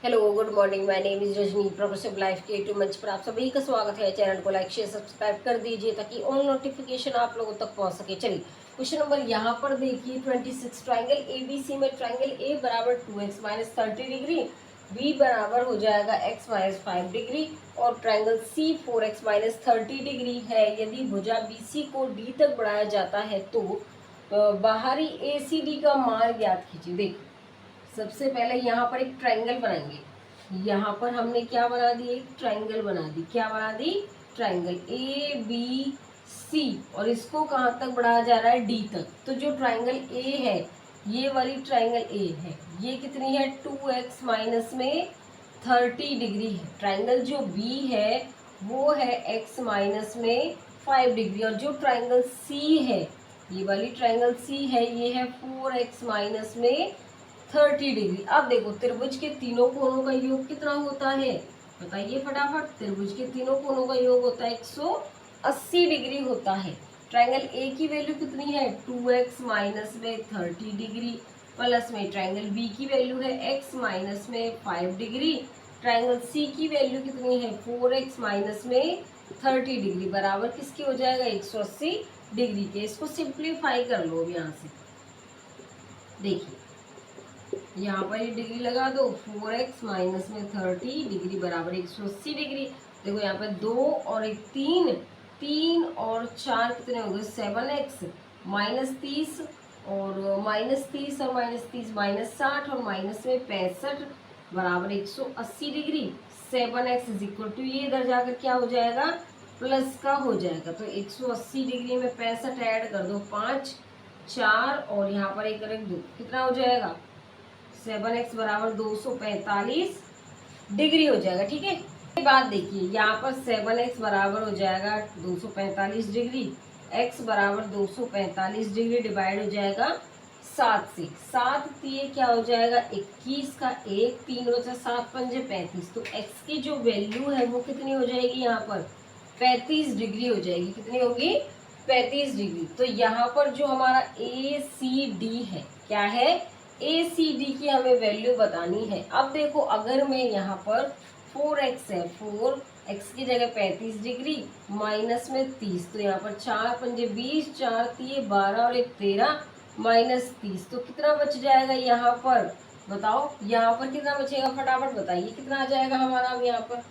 Hello good morning, my name is Rajni. Progressive life के YouTube मंच पर आप सभी का स्वागत है। चैनल को लाइक शेयर सब्सक्राइब कर दीजिए ताकि ऑल नोटिफिकेशन आप लोगों तक पहुंच सके। चलिए क्वेश्चन नंबर यहाँ पर देखिए 26। ट्राइंगल ए बी सी में ट्राइंगल ए बराबर 2x माइनस 30 डिग्री, बी बराबर हो जाएगा x माइनस 5 डिग्री और triangle C 4x minus 30 degree है। यदि भुजा बी सी को डी तक बढ़ाया जाता है तो बाहरी ए सी डी का मान ज्ञात कीजिए। देखिए सबसे पहले यहाँ पर एक ट्रायंगल बनाएंगे। यहाँ पर हमने क्या बना दी, एक ट्रायंगल बना दी। क्या बना दी? ट्रायंगल ए बी सी, और इसको कहाँ तक बढ़ाया जा रहा है? डी तक। तो जो ट्रायंगल ए है, ये वाली ट्रायंगल ए है, ये कितनी है? 2x माइनस में 30 डिग्री है। ट्रायंगल जो बी है वो है x माइनस में 5 डिग्री, और जो ट्रायंगल सी है, ये वाली ट्रायंगल सी है, ये है 4x माइनस में 30 डिग्री। अब देखो त्रिभुज के तीनों कोणों का योग कितना होता है? बताइए फटाफट। त्रिभुज के तीनों कोणों का योग होता है 180 डिग्री होता है। ट्रायंगल ए की वैल्यू कितनी है? 2x माइनस में 30 डिग्री, प्लस में ट्रायंगल बी की वैल्यू है x माइनस में 5 डिग्री। ट्रायंगल सी की वैल्यू कितनी है? 4x माइनस में 30 डिग्री, बराबर किसकी हो जाएगा? 180 डिग्री के। इसको सिंप्लीफाई कर लो अब यहाँ से। देखिए यहाँ पर ये डिग्री लगा दो, 4x माइनस में 30 डिग्री बराबर 180 डिग्री। देखो यहाँ पे 2 और 1 3, 3 और 4 कितने हो गए? 7x माइनस 30, और माइनस 30 और माइनस 30 माइनस 60, और माइनस में 65 बराबर 180 degree. 7x is equal to, ये इधर जाकर क्या हो जाएगा? प्लस का हो जाएगा। तो 180 डिग्री में 65 ऐड कर दो, 5 4 और यहाँ पर एक रख दो, कितना हो जाएगा? 7x बराबर 245 डिग्री हो जाएगा। ठीक है, ये बात देखिए, यहाँ पर 7x बराबर हो जाएगा 245 डिग्री, x बराबर 245 डिग्री डिवाइड हो जाएगा 7 से। 7 दिए क्या हो जाएगा? 21 का 1, 3 बचा, 7 पंजे 35। तो x की जो वैल्यू है वो कितनी हो जाएगी? यहाँ पर 35 डिग्री हो जाएगी। कितनी होगी? 35 डिग्री। तो यहाँ पर जो हमारा ए सी डी है, क्या है? ए सी डी की हमें वैल्यू बतानी है। अब देखो अगर मैं यहाँ पर 4x है, 4x की जगह 35 डिग्री माइनस में 30, तो यहाँ पर 4 पंजे 20, 4 तिये 12 और 1 13 माइनस 30, तो कितना बच जाएगा यहाँ पर? बताओ यहाँ पर कितना बचेगा? फटाफट बताइए कितना आ जाएगा हमारा। अब यहाँ पर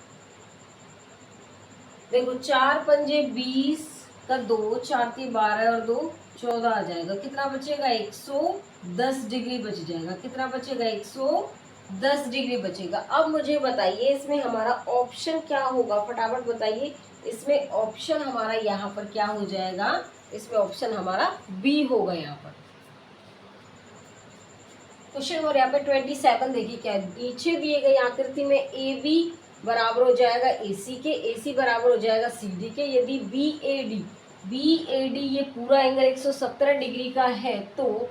देखो 4 पंजे 20 का 2, 4 तिये 12 और 2 14 आ जाएगा। कितना बचेगा? 110 डिग्री बच जाएगा। कितना बचेगा? 110 डिग्री बचेगा। अब मुझे बताइए इसमें हमारा ऑप्शन क्या होगा? फटाफट बताइए। इसमें ऑप्शन हमारा यहाँ पर क्या हो जाएगा? इसमें ऑप्शन हमारा बी होगा। यहाँ पर क्वेश्चन नंबर यहाँ पे 27 देखिए क्या है। नीचे दिए गई आकृति में ए बी बराबर हो जाएगा ए सी के, ए सी बराबर हो जाएगा सी डी के। यदि बी ए डी ये पूरा एंगल 170 डिग्री का है तो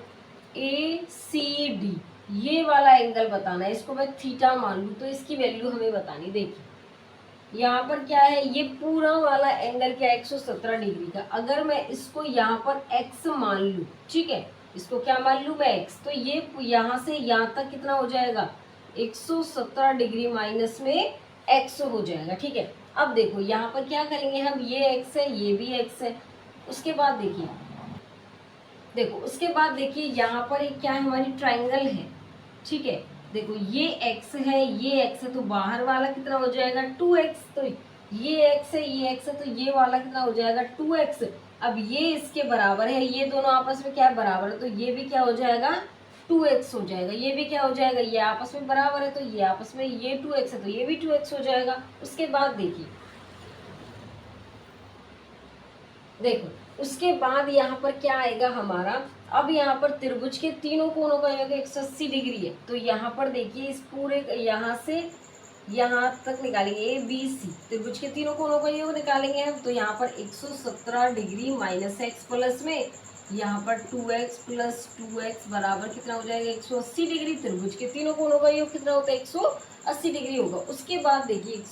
ए सी डी ये वाला एंगल बताना है। इसको मैं थीटा मान लूँ तो इसकी वैल्यू हमें बतानी। देखिए यहाँ पर क्या है, ये पूरा वाला एंगल क्या है? 170 डिग्री का। अगर मैं इसको यहाँ पर x मान लूँ, ठीक है, इसको क्या मान लूँ मैं? x, तो ये यहाँ से यहाँ तक कितना हो जाएगा? 170 डिग्री माइनस में x हो जाएगा। ठीक है, अब देखो यहाँ पर क्या करेंगे हम, ये x है, ये भी x है। उसके बाद देखिए, देखो उसके बाद देखिए यहाँ पर एक क्या है? हमारी ट्राइंगल है। ठीक है, देखो ये x है, ये x है, तो बाहर वाला कितना हो जाएगा? 2x। तो ये x है, ये x है, तो ये वाला कितना हो जाएगा? 2x। अब ये इसके बराबर है, ये दोनों आपस में क्या है? बराबर है, तो ये भी क्या हो जाएगा? 2x हो जाएगा। ये भी क्या हो जाएगा? ये आपस में बराबर है, तो ये आपस में, ये 2x है तो ये भी 2x हो जाएगा। उसके बाद देखिए, देखो उसके बाद यहाँ पर क्या आएगा हमारा? अब यहाँ पर त्रिभुज के तीनों कोणों का योग 180 डिग्री है। तो यहाँ पर देखिए इस पूरे यहाँ से यहाँ तक निकालेंगे ए बी सी, त्रिभुज के तीनों कोणों का योग निकालेंगे हम। तो यहाँ पर 117 डिग्री माइनस एक्स प्लस में यहाँ पर 2x प्लस 2x बराबर कितना हो जाएगा? 180 डिग्री। त्रिभुज के तीनों कोणों का योग कितना होता है? 180 डिग्री होगा। उसके बाद देखिए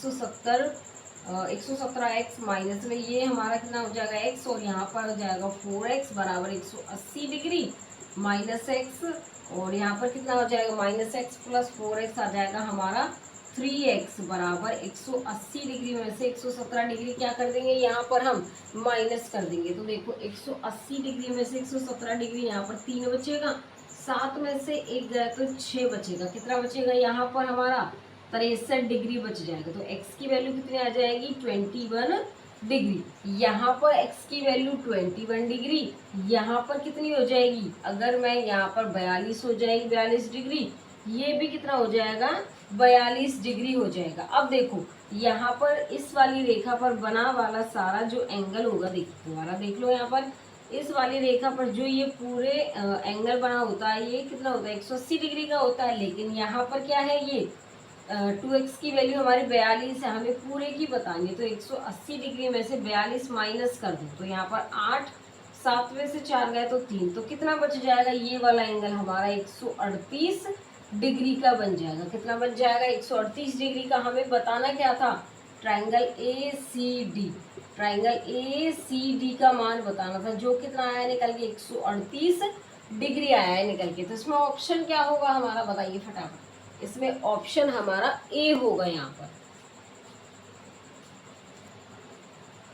117x माइनस में ये हमारा कितना हो जाएगा? x, और यहाँ पर हो जाएगा 4x बराबर 180 डिग्री। -x, और यहाँ पर कितना हो जाएगा -x प्लस 4x आ जाएगा हमारा 3x बराबर 180 डिग्री में से 117 डिग्री क्या कर देंगे यहाँ पर हम माइनस कर देंगे। तो देखो 180 डिग्री में से 117 डिग्री, यहाँ पर 3 बचेगा, 7 में से 1 गया तो 6 बचेगा। कितना बचेगा यहाँ पर हमारा 63 डिग्री बच जाएगा। तो x की वैल्यू कितनी आ जाएगी 21 डिग्री। यहाँ पर x की वैल्यू 21 डिग्री, यहाँ पर कितनी हो जाएगी, अगर मैं यहाँ पर 42 हो जाएगी 42 डिग्री, ये भी कितना हो जाएगा 42 डिग्री हो जाएगा। अब देखो यहाँ पर इस वाली रेखा पर बना वाला सारा जो एंगल होगा, देखो दोबारा देख लो, यहाँ पर इस वाली रेखा पर जो ये पूरे एंगल बना होता है ये कितना होता है 180 डिग्री का होता है। लेकिन यहाँ पर क्या है, ये 2x की वैल्यू हमारी 42 है, हमें पूरे की बतानी है। तो 180 डिग्री में से 42 माइनस कर दो, तो यहाँ पर 8, 7 में से 4 गए तो 3, तो कितना बच जाएगा, ये वाला एंगल हमारा 138 डिग्री का बन जाएगा। कितना बन जाएगा 138 डिग्री का। हमें बताना क्या था, triangle A C D, triangle A C D का मान बताना था, जो कितना आया निकल के 138 डिग्री आया है निकल के। तो इसमें ऑप्शन क्या होगा हमारा, बताइए फटाफट। इसमें ऑप्शन हमारा ए होगा यहाँ पर।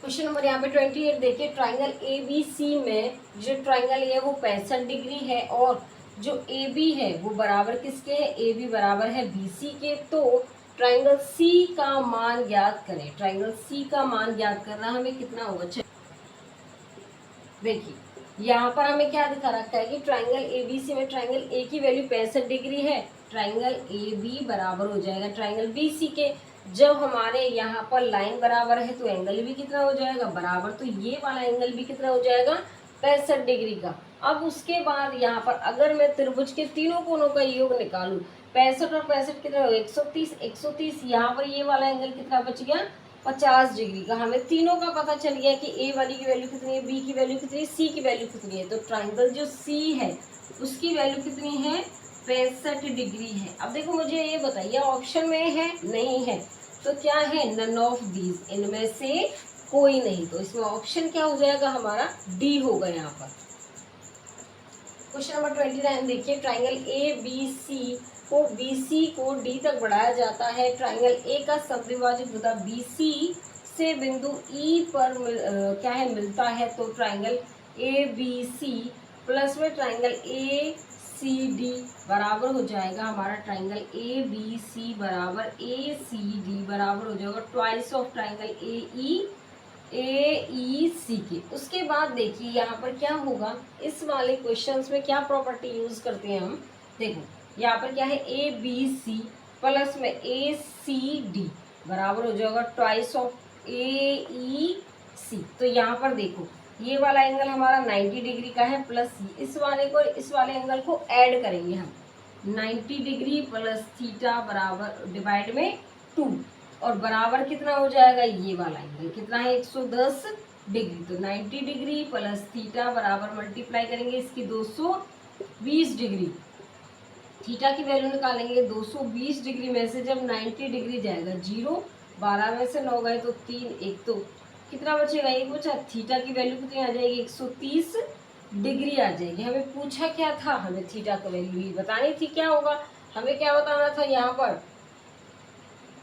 क्वेश्चन नंबर यहाँ पे 28 देखिए, ट्राइंगल ए बी सी में जो ट्राइंगल है वो 65 डिग्री है और जो ए बी है वो बराबर किसके है, ए बी बराबर है बी सी के। तो ट्राइंगल सी का मान ज्ञात करें। ट्राइंगल सी का मान ज्ञात करना हमें कितना होगा, देखिए यहाँ पर हमें क्या दिखा रखा है कि ट्राइंगल ए बी सी में ट्राइंगल ए की वैल्यू 65 डिग्री है, ट्राइंगल ए बी बराबर हो जाएगा ट्राइंगल बी सी के। जब हमारे यहाँ पर लाइन बराबर है तो एंगल भी कितना हो जाएगा बराबर, तो ये वाला एंगल भी कितना हो जाएगा 65 डिग्री का। अब उसके बाद यहाँ पर अगर मैं त्रिभुज के तीनों कोनों का योग निकालूं, 65 और 65 कितना होगा 130, 130, यहाँ पर ये वाला एंगल कितना बच गया 50 डिग्री का। हमें तीनों का पता चल गया कि ए वाली की वैल्यू कितनी है, बी की वैल्यू कितनी है, सी की वैल्यू कितनी है। तो ट्राइंगल जो सी है उसकी वैल्यू कितनी है 65 डिग्री है। अब देखो मुझे ये बताइए ऑप्शन में है नहीं है, तो क्या है नन ऑफ दीज, इनमें से कोई नहीं। तो इसमें ऑप्शन क्या हो जाएगा हमारा डी होगा यहाँ पर। क्वेश्चन नंबर 29 देखिए, ट्राइंगल ए बी सी को बी सी को डी तक बढ़ाया जाता है। ट्राइंगल ए का सबद्विभाजक होता बी सी से बिंदु ई पर क्या है मिलता है। तो triangle A B C plus में ट्राइंगल ए सी डी बराबर हो जाएगा हमारा ट्राइंगल ए बी सी बराबर ए सी डी बराबर हो जाएगा ट्वाइस ऑफ ट्राइंगल ए ई सी के। उसके बाद देखिए यहाँ पर क्या होगा, इस वाले क्वेश्चंस में क्या प्रॉपर्टी यूज करते हैं हम, देखो यहाँ पर क्या है ए बी सी प्लस में ए सी डी बराबर हो जाएगा ट्वाइस ऑफ ए ई सी। तो यहाँ पर देखो ये वाला एंगल हमारा 90 डिग्री का है, प्लस इस वाले को इस वाले एंगल को ऐड करेंगे हम, 90 डिग्री प्लस थीटा बराबर डिवाइड में 2, और बराबर कितना हो जाएगा ये वाला एंगल कितना है 110 डिग्री। तो 90 डिग्री प्लस थीटा बराबर मल्टीप्लाई करेंगे इसकी 220 डिग्री, थीटा की वैल्यू निकालेंगे 220 डिग्री में से जब 90 डिग्री जाएगा 0, 12 में से 9 गए तो 3, 1 तो कितना बचेगा एक बचा, थीटा की वैल्यू कितनी आ जाएगी 130 डिग्री आ जाएगी। हमें पूछा क्या था, हमें थीटा की वैल्यू ही बतानी थी। क्या होगा हमें क्या बताना था, यहाँ पर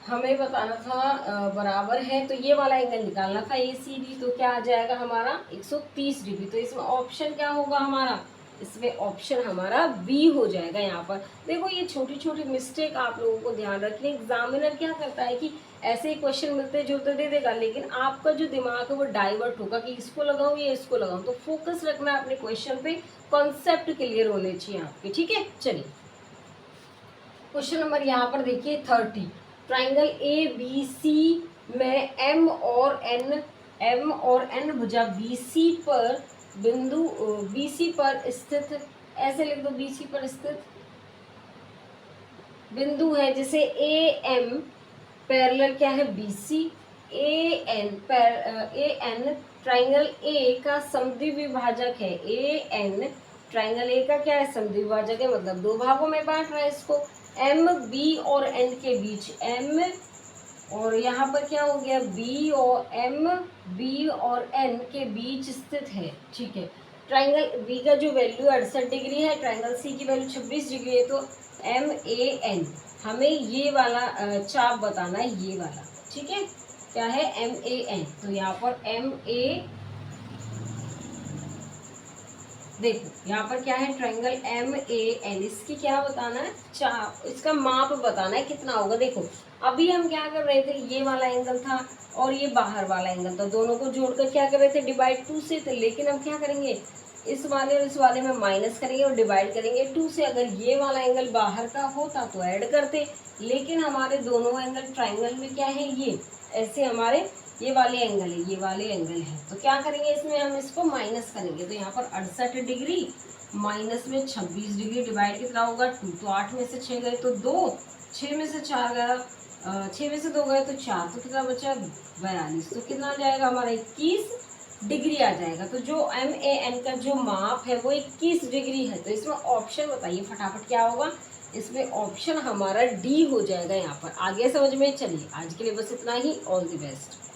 हमें बताना था बराबर है, तो ये वाला एंगल निकालना था ए सी डी। तो क्या आ जाएगा हमारा 130 डिग्री। तो इसमें ऑप्शन क्या होगा हमारा, इसमें ऑप्शन हमारा बी हो जाएगा। यहाँ पर देखो ये छोटी छोटी मिस्टेक आप लोगों को ध्यान रखिए। एग्जामिनर क्या करता है कि ऐसे ही क्वेश्चन मिलते जो तो दे देगा, लेकिन आपका जो दिमाग है वो डाइवर्ट होगा कि इसको लगाऊं या इसको लगाऊं। तो फोकस रखना है अपने क्वेश्चन पे, कॉन्सेप्ट क्लियर होने चाहिए आपके, ठीक है। चलिए क्वेश्चन नंबर यहाँ पर देखिए 30, ट्राइंगल ए बी सी में एम और एन भुजा बी सी पर बिंदु बी सी पर स्थित, ऐसे लिख दो, बी सी पर स्थित बिंदु है जिसे ए एम पैरेलल क्या है B C, A N triangle A का समद्विभाजक है, ए एन ट्राइंगल ए का क्या है समद्विभाजक है, मतलब दो भागों में बांट रहा है इसको। एम बी और एन के बीच, एम और यहाँ पर क्या हो गया बी और एम बी और एन के बीच स्थित है, ठीक है। ट्राइंगल बी का जो वैल्यू 68 डिग्री है, ट्राइंगल सी की वैल्यू 26 डिग्री है, तो MAN हमें ये वाला चाप बताना है, ये वाला, ठीक है। क्या है? MAN। तो यहाँ पर देखो यहाँ पर क्या है, ट्राइंगल MAN, इसकी क्या बताना है? चाप, इसका माप बताना है कितना होगा। देखो अभी हम क्या कर रहे थे, ये वाला एंगल था और ये बाहर वाला एंगल था, दोनों को जोड़कर क्या कर रहे थे, डिवाइड 2 से थे। लेकिन हम क्या करेंगे, इस वाले और इस वाले में माइनस करेंगे और डिवाइड करेंगे 2 से। अगर ये वाला एंगल बाहर का होता तो ऐड करते, लेकिन हमारे दोनों एंगल ट्राइंगल में क्या है, ये ऐसे हमारे ये वाले एंगल है, ये वाले एंगल है, तो क्या करेंगे, इसमें हम इसको माइनस करेंगे। तो यहाँ पर 68 डिग्री माइनस में 26 डिग्री, डिवाइड कितना होगा 2, तो 8 में से 6 गए तो 2, 6 में से 4 गया, 6 में से 2 गए तो 4, तो कितना बचा 42, तो कितना आ जाएगा हमारा 21 डिग्री आ जाएगा। तो जो MAN का जो माप है वो 21 डिग्री है। तो इसमें ऑप्शन बताइए फटाफट क्या होगा, इसमें ऑप्शन हमारा डी हो जाएगा। यहाँ पर आगे समझ में, चलिए आज के लिए बस इतना ही। All the best.